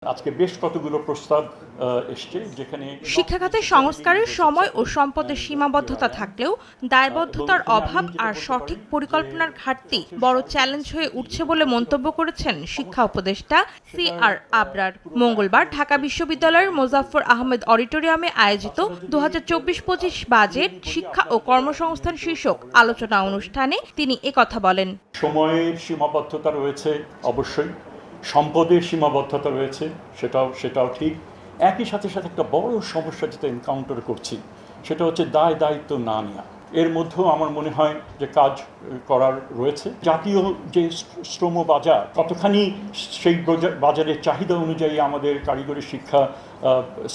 আজকে বেশ কতগুলো প্রস্তাব এসছে যেখানে শিক্ষা খাতে সংস্কারের সময় ও সম্পদের সীমাবদ্ধতা থাকলেও দায়বদ্ধতার অভাব আর সঠিক পরিকল্পনার ঘাটতি বড় চ্যালেঞ্জ হয়ে উঠছে বলে মন্তব্য করেছেন শিক্ষা উপদেষ্টা CR আবরার। মঙ্গলবার ঢাকা বিশ্ববিদ্যালয়ের মোজাফফর আহমেদ অডিটোরিয়ামে আয়োজিত 2024-25 বাজেট শিক্ষা ও কর্মসংস্থান শীর্ষক আলোচনা অনুষ্ঠানে তিনি একথা বলেন। সময়ের সীমাবদ্ধতা রয়েছে, অবশ্যই সম্পদের সীমাবদ্ধতা রয়েছে, সেটাও ঠিক। একই সাথে একটা বড় সমস্যা যেটা এনকাউন্টার করছি সেটা হচ্ছে দায়িত্ব না নেওয়া। এর মধ্যেও আমার মনে হয় যে কাজ করার রয়েছে। জাতীয় যে শ্রম বাজার কতখানি সেই বাজারের চাহিদা অনুযায়ী আমাদের কারিগরি শিক্ষা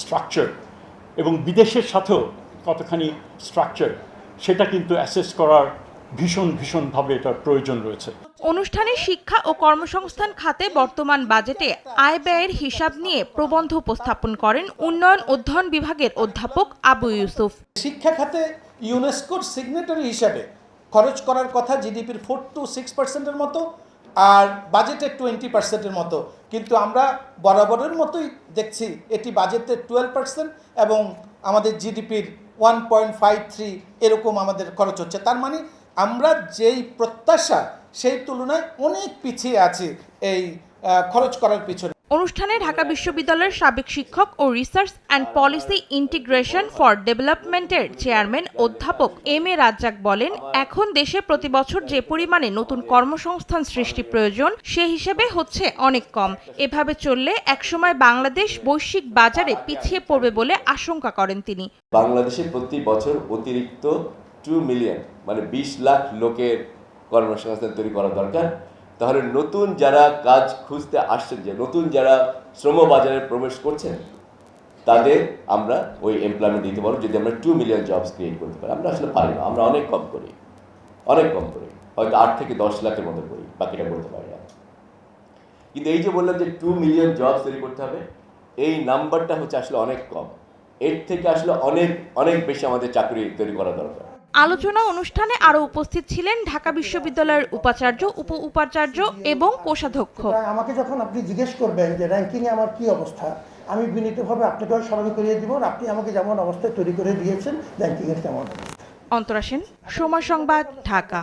স্ট্রাকচার এবং বিদেশের সাথেও কতখানি স্ট্রাকচার সেটা কিন্তু অ্যাসেস করার ভীষণভাবে এটার প্রয়োজন রয়েছে। অনুষ্ঠানে শিক্ষা ও কর্মসংস্থান খাতে বর্তমান বাজেটে আয় ব্যয়ের হিসাব নিয়ে প্রবন্ধ উপস্থাপন করেন উন্নয়ন অধ্যয়ন বিভাগের অধ্যাপক আবু ইউসুফ। শিক্ষা খাতে ইউনেস্কোর সিগনেটারি হিসাবে খরচ করার কথা জিডিপির 4 to 6% মতো, আর বাজেটে 20% মতো, কিন্তু আমরা বরাবরের মতোই দেখছি এটি বাজেটে 12% এবং আমাদের জিডিপির 1.53 এরকম আমাদের খরচ হচ্ছে। তার মানে আমরা যেই প্রত্যাশা সেই তুলনায় অনেক পিছিয়ে আছি এই খরচ করার পিছনে। অনুষ্ঠানে ঢাকা বিশ্ববিদ্যালয়ের সাবেক শিক্ষক ও research and policy integration for ডেভেলপমেন্টের চেয়ারম্যান অধ্যাপক MA রাজ্জাক বলেন, এখন দেশে প্রতি বছর যে পরিমাণে নতুন কর্মসংস্থান সৃষ্টি প্রয়োজন সে হিসেবে হচ্ছে অনেক কম। এভাবে চললে একসময় বাংলাদেশ বৈশ্বিক বাজারে পিছিয়ে পড়বে বলে আশঙ্কা করেন তিনি। বাংলাদেশে প্রতি বছর অতিরিক্ত 2 মিলিয়ন মানে 20 লাখ লোকের কর্মসংস্থান তৈরি করা দরকার। তাহলে নতুন যারা কাজ খুঁজতে আসছেন, যে নতুন যারা শ্রম বাজারে প্রবেশ করছেন, তাদের আমরা ওই এমপ্লয়মেন্ট দিতে পারবো যদি আমরা 2 মিলিয়ন জবস ক্রিয়েট করতে পারি। আমরা আসলে পারি না, আমরা অনেক কম করি, হয়তো 8 থেকে 10 লাখের মতো করি, বাকিটা বলতে পারি না। কিন্তু এই যে বললাম যে 2 মিলিয়ন জবস তৈরি করতে হবে, এই নাম্বারটা হচ্ছে আসলে অনেক কম। এর থেকে আসলে অনেক বেশি আমাদের চাকরি তৈরি করা দরকার। আলোচনা অনুষ্ঠানে আরো উপস্থিত ছিলেন ঢাকা বিশ্ববিদ্যালয়ের উপাচার্য, উপাচার্য এবং কোষাধ্যক্ষ। আমাকে যখন আপনি জিজ্ঞেস করবেন যে র্যাঙ্কিংয়ে আমার কি অবস্থা, আমি বিনীতভাবে আপনাকেও স্মরণ করিয়ে দিব আপনি আমাকে যেমন অবস্থায় তৈরি করে দিয়েছেন র্যাঙ্কিংয়ের কেমন অবস্থা। অন্তরা সেন, সময় সংবাদ, ঢাকা।